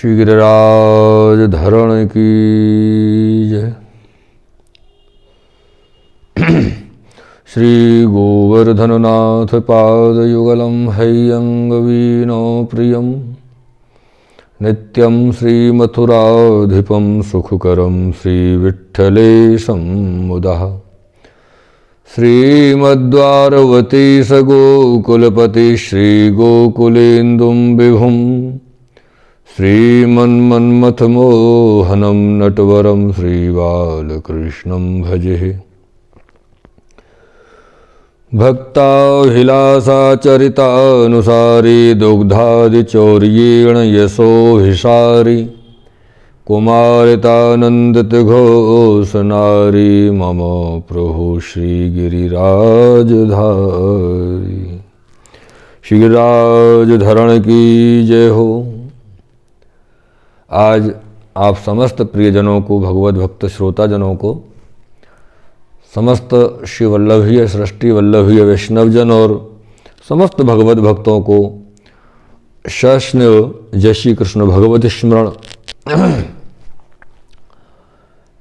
श्री गिरिराज धरण की जय। श्री गोवर्धननाथ पादयुगलं हैयंगवीनो प्रियं नित्यं श्रीमथुराधिपं सुखकरं श्रीविठ्ठलेशं मुदः। श्रीमद्वारवती सगोकुलपति श्रीगोकुलेन्दुं विभुं श्रीमन्मन्मथमोहनं नटवरं श्रीबालकृष्णं भजे। भक्ताभिलाषाचरितानुसारी दुग्धादिचौर्येण यशोभिसारी कुमारितानन्दितघोषनारी मम प्रभु श्रीगिरिराजधारी। श्रीगिरिराज धरण की जय हो। आज आप समस्त प्रियजनों को, भगवत भक्त श्रोताजनों को, समस्त श्री वल्लभीय सृष्टि वल्लभीय वैष्णवजन और समस्त भगवत भक्तों को सस्नेह जय श्री कृष्ण भगवत स्मरण।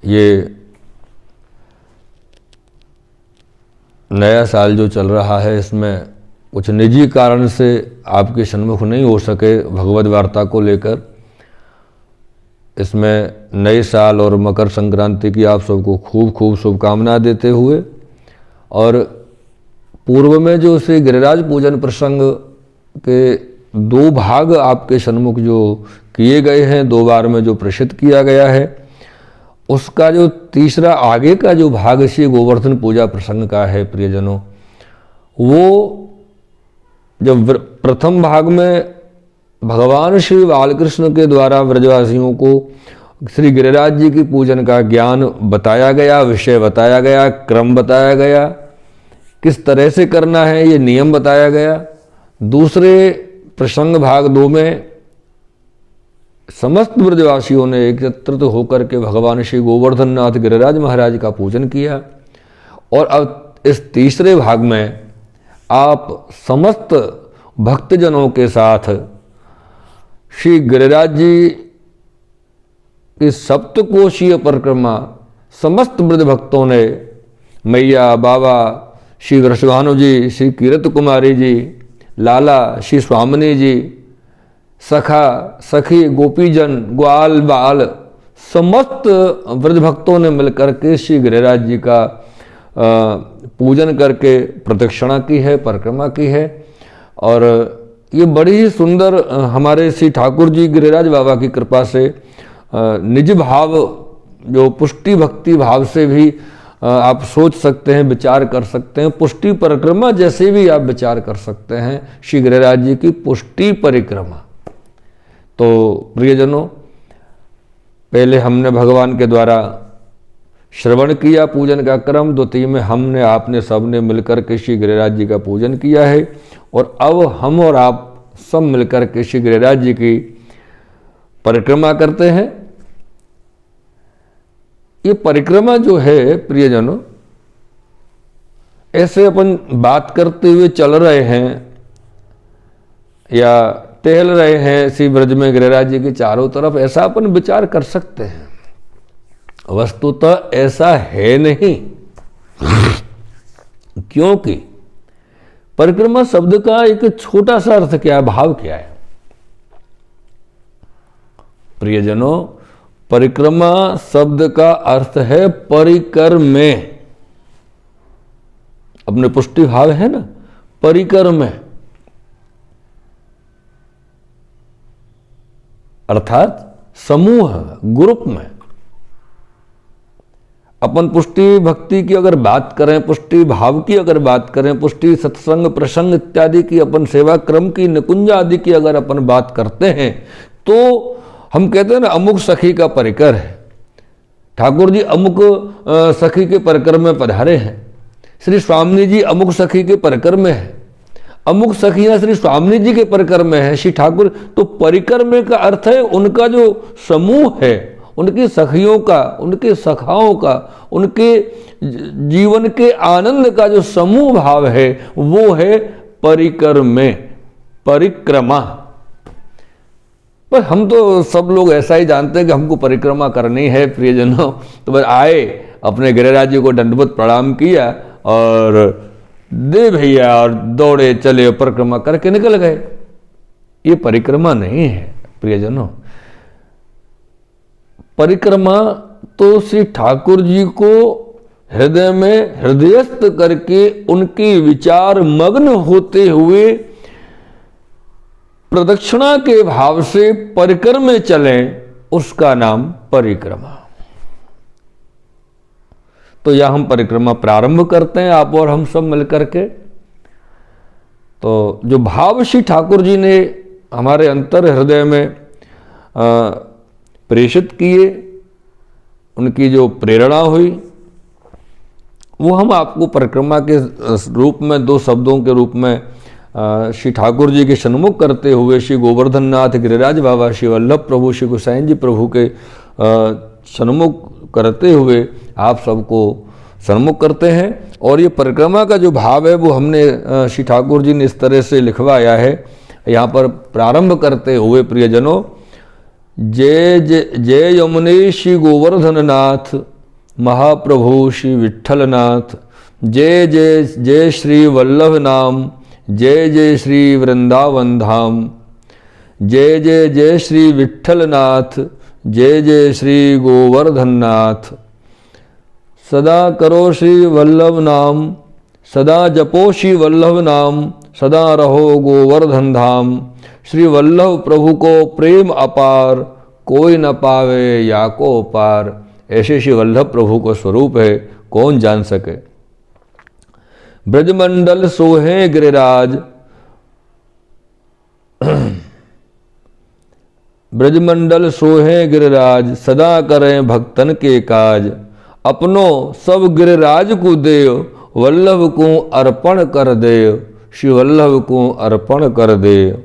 ये नया साल जो चल रहा है, इसमें कुछ निजी कारण से आपके सन्मुख नहीं हो सके भगवत वार्ता को लेकर। इसमें नए साल और मकर संक्रांति की आप सबको खूब खूब शुभकामनाएं देते हुए, और पूर्व में जो श्री गिरिराज पूजन प्रसंग के दो भाग आपके सन्मुख जो किए गए हैं, दो बार में जो प्रसिद्ध किया गया है, उसका जो तीसरा आगे का जो भाग श्री गोवर्धन पूजा प्रसंग का है प्रियजनों, वो जब प्रथम भाग में भगवान श्री बालकृष्ण के द्वारा ब्रजवासियों को श्री गिरिराज जी की पूजन का ज्ञान बताया गया, विषय बताया गया, क्रम बताया गया, किस तरह से करना है ये नियम बताया गया। दूसरे प्रसंग भाग 2 में समस्त ब्रजवासियों ने एकत्रित होकर के भगवान श्री गोवर्धन नाथ गिरिराज महाराज का पूजन किया। और अब इस तीसरे भाग में आप समस्त भक्तजनों के साथ श्री गिरिराज जी की सप्तकोशीय परिक्रमा समस्त ब्रज भक्तों ने, मैया, बाबा, श्री वृषभानु जी, श्री कीरत कुमारी जी, लाला, श्री स्वामिनी जी, सखा सखी, गोपीजन, ग्वाल बाल, समस्त ब्रज भक्तों ने मिलकर के श्री गिरिराज जी का पूजन करके प्रदक्षिणा की है, परिक्रमा की है। और ये बड़ी ही सुंदर हमारे श्री ठाकुर जी गिरिराज बाबा की कृपा से निज भाव, जो पुष्टि भक्ति भाव से भी आप सोच सकते हैं, विचार कर सकते हैं, पुष्टि परिक्रमा जैसे भी आप विचार कर सकते हैं, श्री गिरिराज जी की पुष्टि परिक्रमा। तो प्रियजनों, पहले हमने भगवान के द्वारा श्रवण किया पूजन का क्रम, द्वितीय में हमने, आपने, सबने मिलकर के श्री गिरिराज जी का पूजन किया है। और अब हम और आप सब मिलकर के श्री गिरिराज जी की परिक्रमा करते हैं। ये परिक्रमा जो है प्रियजनों, ऐसे अपन बात करते हुए चल रहे हैं या टहल रहे हैं श्री ब्रज में गिरिराज जी के चारों तरफ, ऐसा अपन विचार कर सकते हैं। वस्तुतः ऐसा है नहीं, क्योंकि परिक्रमा शब्द का एक छोटा सा अर्थ क्या है, भाव क्या है प्रियजनों? परिक्रमा शब्द का अर्थ है परिकर में। अपने पुष्टि भाव है ना, परिकर में, अर्थात समूह, ग्रुप में। अपन पुष्टि भक्ति की अगर बात करें, पुष्टि भाव की अगर बात करें, पुष्टि सत्संग प्रसंग इत्यादि की, अपन सेवा क्रम की, निकुंज आदि की अगर अपन बात करते हैं, तो हम कहते हैं ना, अमुक सखी का परिकर है, ठाकुर जी अमुक सखी के परिकर में पधारे हैं, श्री स्वामिनी जी अमुक सखी के परिकर में है, अमुक सखियां श्री स्वामिनी जी के परिकर में है, श्री ठाकुर। तो परिकर में का अर्थ है उनका जो समूह है, उनकी सखियों का, उनके सखाओं का, उनके जीवन के आनंद का जो समूह भाव है, वो है परिकर में, परिक्रमा। पर हम तो सब लोग ऐसा ही जानते हैं कि हमको परिक्रमा करनी है प्रियजनों। तो बस आए, अपने गिरिराज जी को दंडवत प्रणाम किया और दे भैया और दौड़े चले, परिक्रमा करके निकल गए। ये परिक्रमा नहीं है प्रियजनों। परिक्रमा तो श्री ठाकुर जी को हृदय में हृदयस्थ करके उनके विचार मग्न होते हुए प्रदक्षिणा के भाव से परिक्रम में चलें, उसका नाम परिक्रमा। तो यह हम परिक्रमा प्रारंभ करते हैं, आप और हम सब मिलकर के। तो जो भाव श्री ठाकुर जी ने हमारे अंतर हृदय में प्रेषित किए, उनकी जो प्रेरणा हुई, वो हम आपको परिक्रमा के रूप में, दो शब्दों के रूप में श्री ठाकुर जी के सन्मुख करते हुए श्री गोवर्धन नाथ गिरिराज बाबा, श्री वल्लभ प्रभु, श्री गोसाई जी प्रभु के सन्मुख करते हुए आप सबको सन्मुख करते हैं। और ये परिक्रमा का जो भाव है वो हमने श्री ठाकुर जी ने इस तरह से लिखवाया है। यहाँ पर प्रारंभ करते हुए प्रियजनों, जय जय जय यमुने श्री गोवर्धन नाथ महाप्रभु श्री विठ्ठल नाथ, जय जय जय श्री वल्लभ नाम, जय जय श्री वृंदावन धाम, जय जय जय श्री विठ्ठल नाथ, जय जय श्री गोवर्धन नाथ। सदा करो श्री वल्लभ नाम, सदा जपो श्री वल्लभ नाम, सदा रहो गोवर्धन धाम। श्री वल्लभ प्रभु को प्रेम अपार, कोई न पावे या को पार। ऐसे श्री वल्लभ प्रभु को स्वरूप है, कौन जान सके। ब्रजमंडल सोहे गिरिराज, ब्रजमंडल सोहे गिरिराज, सदा करें भक्तन के काज। अपनो सब गिरिराज को देव, वल्लभ को अर्पण कर देव, श्री वल्लभ को अर्पण कर देव।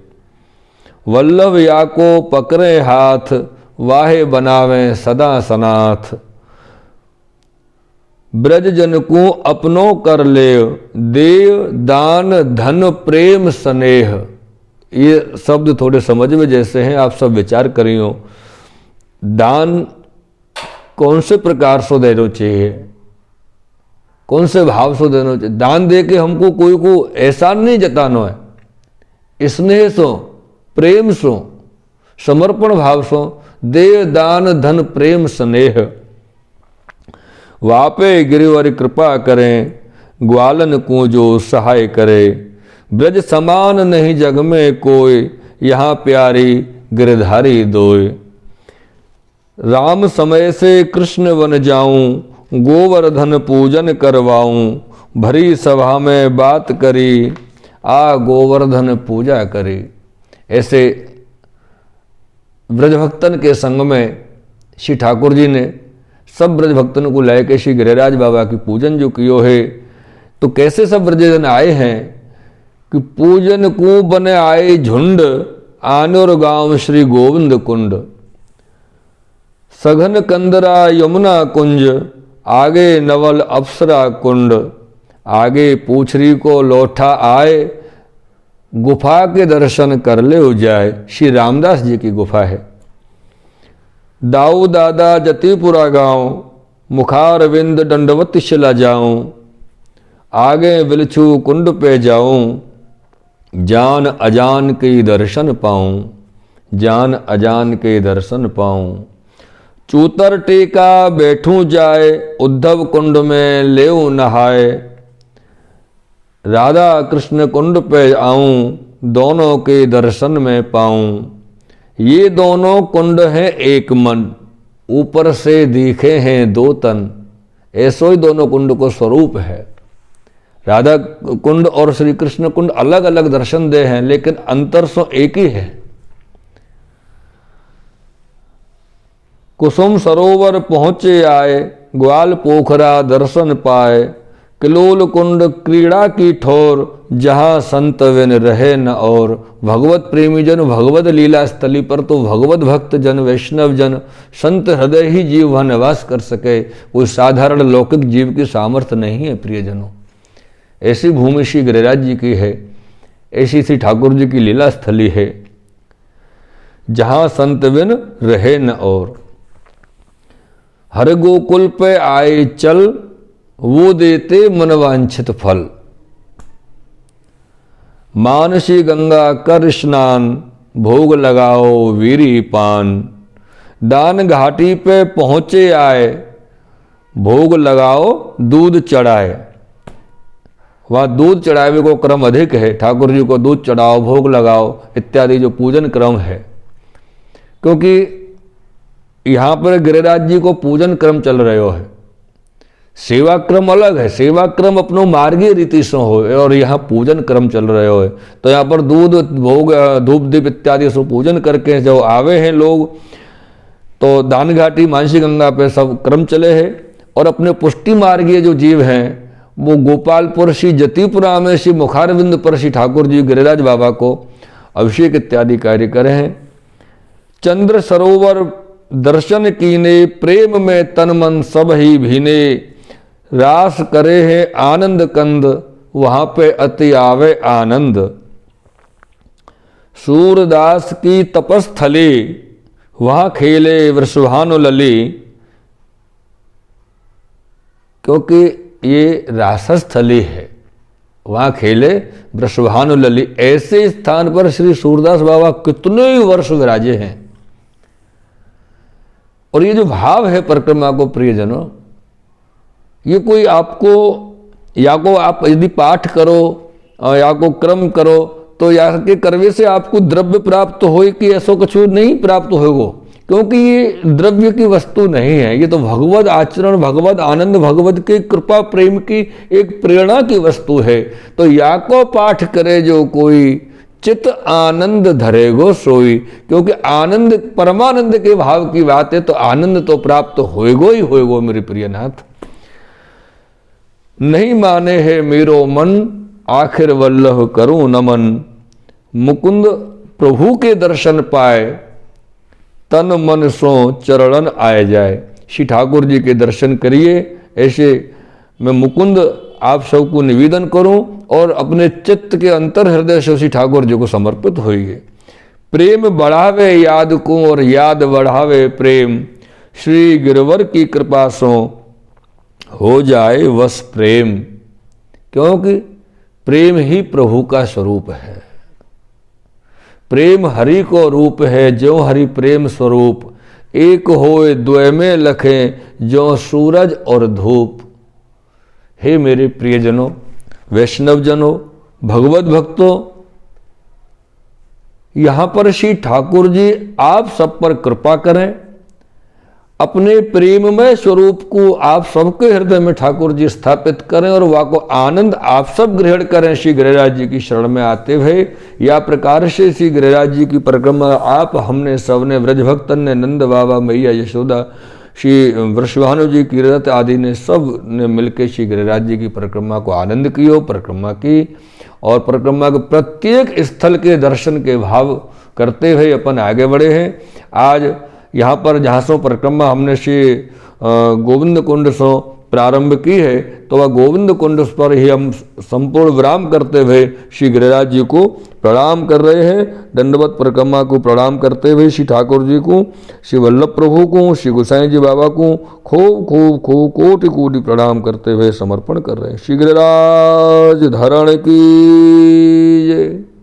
वल्लभ या को पकड़े हाथ, वाहे बनावे सदा सनाथ। ब्रज जन को अपनो कर लेव, देव दान धन प्रेम स्नेह। ये शब्द थोड़े समझ में जैसे हैं, आप सब विचार करियो। दान कौन से प्रकार से देना चाहिए, कौन से भाव से देना चाहिए। दान दे के हमको कोई को एहसान नहीं जताना है, स्नेह सो, प्रेम सो, समर्पण भाव सो। देव दान धन प्रेम स्नेह। वापे गिरिवर कृपा करें, ग्वालन को जो सहाय करे। ब्रज समान नहीं जग में कोई, यहाँ प्यारी गिरधारी दोय। राम समय से कृष्ण वन जाऊं, गोवर्धन पूजन करवाऊं। भरी सभा में बात करी, आ गोवर्धन पूजा करी। ऐसे ब्रजभक्तन के संग में श्री ठाकुर जी ने सब ब्रजभक्तन को लेकर श्री गिरिराज बाबा की पूजन जो कियो है। तो कैसे सब ब्रजजन आए हैं कि पूजन को बने आए झुंड, आनुर गांव श्री गोविंद कुंड। सघन कंदरा यमुना कुंज, आगे नवल अप्सरा कुंड। आगे पूछरी को लौटा आए, गुफा के दर्शन कर ले जाए। श्री रामदास जी की गुफा है। दाऊ दादा जतीपुरा गांव, मुखारविंद दंडवत शिला जाऊं। आगे बिलछू कुंड पे जाऊं, जान अजान के दर्शन पाऊं। जान अजान के दर्शन पाऊं। चूतर टेका बैठूं जाए, उद्धव कुंड में लेऊं नहाए। राधा कृष्ण कुंड पे आऊं, दोनों के दर्शन में पाऊं। ये दोनों कुंड हैं एक मन, ऊपर से दिखे हैं दो तन। ऐसो ही दोनों कुंड को स्वरूप है। राधा कुंड और श्री कृष्ण कुंड अलग अलग दर्शन दे हैं, लेकिन अंतर सो एक ही है। कुसुम सरोवर पहुंचे आए, ग्वाल पोखरा दर्शन पाए। किलोल कुंड क्रीड़ा की ठोर, जहां संत विन रहे न और। भगवत प्रेमी जन भगवत लीला स्थली पर तो भगवत भक्त जन वैष्णव जन संत हृदय ही जीव वह निवास कर सके। कोई साधारण लौकिक जीव की सामर्थ्य नहीं है प्रियजनों। ऐसी भूमि श्री गिरिराज जी की है, ऐसी श्री ठाकुर जी की लीला स्थली है। जहां संत बिन रहे न और। हर गोकुल पे आए चल, वो देते मनवांछित फल। मानसी गंगा कर स्नान, भोग लगाओ वीरी पान। दान घाटी पे पहुंचे आए, भोग लगाओ दूध चढ़ाए। वहाँ दूध चढ़ावे को क्रम अधिक है, ठाकुर जी को दूध चढ़ाओ, भोग लगाओ इत्यादि जो पूजन क्रम है, क्योंकि यहाँ पर गिरिराज जी को पूजन क्रम चल रहे है। सेवा क्रम अलग है, सेवा क्रम अपनो मार्गीय रीति से हो, और यहाँ पूजन क्रम चल रहे हो। तो यहाँ पर दूध भोग धूप दीप इत्यादि से पूजन करके जो आवे हैं लोग, तो दान घाटी मानसी गंगा पे सब क्रम चले हैं। और अपने पुष्टि मार्गीय जो जीव हैं वो गोपालपुर श्री जतिपुरा में श्री मुखारविंद पर श्री ठाकुर जी गिरिराज बाबा को अभिषेक इत्यादि कार्य करे हैं। चंद्र सरोवर दर्शन कीने, प्रेम में तन मन सब ही भीने। रास करे हैं आनंद कंद, वहां पे अति आवे आनंद। सूरदास की तपस्थली, वहां खेले वृषभानु लली। क्योंकि ये रासस्थली है, वहां खेले वृषभानु लली। ऐसे स्थान पर श्री सूरदास बाबा कितने ही वर्ष विराजे हैं। और ये जो भाव है परिक्रमा को प्रियजनों, ये कोई आपको या को आप यदि पाठ करो या को क्रम करो तो या के करवे से आपको द्रव्य प्राप्त हो कि ऐसा कुछ नहीं प्राप्त होगा, क्योंकि ये द्रव्य की वस्तु नहीं है। ये तो भगवत आचरण, भगवत आनंद, भगवत की कृपा प्रेम की एक प्रेरणा की वस्तु है। तो या को पाठ करे जो कोई, चित आनंद धरेगो सोई। क्योंकि आनंद परमानंद के भाव की बात है, तो आनंद तो प्राप्त होएगो ही होएगो मेरे प्रियनाथ। नहीं माने है मेरो मन, आखिर वल्लभ करूं नमन। मुकुंद प्रभु के दर्शन पाए, तन मन सो चरणन आए जाए। श्री ठाकुर जी के दर्शन करिए, ऐसे मैं मुकुंद आप सबको निवेदन करूं और अपने चित्त के अंतर हृदय से श्री ठाकुर जी को समर्पित होइए। प्रेम बढ़ावे याद को और याद बढ़ावे प्रेम, श्री गिरवर की कृपा सो हो जाए वश प्रेम। क्योंकि प्रेम ही प्रभु का स्वरूप है, प्रेम हरि को रूप है। जो हरि प्रेम स्वरूप, एक होए द्वय में लखें, जो सूरज और धूप। हे मेरे प्रियजनों, वैष्णव जनों, भगवत भक्तों, यहां पर श्री ठाकुर जी आप सब पर कृपा करें। अपने प्रेममय स्वरूप को आप सबके हृदय में ठाकुर जी स्थापित करें और वह को आनंद आप सब ग्रहण करें। श्री गिरिराज जी की शरण में आते हुए या प्रकार से श्री गिरिराज जी की परिक्रमा आप हमने सबने, व्रज भक्तन ने, नंद बाबा, मैया यशोदा, श्री वृषभानु जी की रथ आदि ने, सब ने मिलकर श्री गिरिराज जी की परिक्रमा को आनंद कियो, परिक्रमा की। और परिक्रमा के प्रत्येक स्थल के दर्शन के भाव करते हुए अपन आगे बढ़े हैं। आज यहाँ पर जहाँ सो परिक्रमा हमने श्री गोविंद कुंड से प्रारंभ की है, तो वह गोविंद कुंड पर ही हम संपूर्ण विराम करते हुए श्री गिरिराज जी को प्रणाम कर रहे हैं। दंडवत परिक्रमा को प्रणाम करते हुए श्री ठाकुर जी को, श्री वल्लभ प्रभु को, श्री गोसाई जी बाबा को खूब खूब खूब कोटि कोटि प्रणाम करते हुए समर्पण कर रहे हैं। श्री गिरिराज धरण की जय।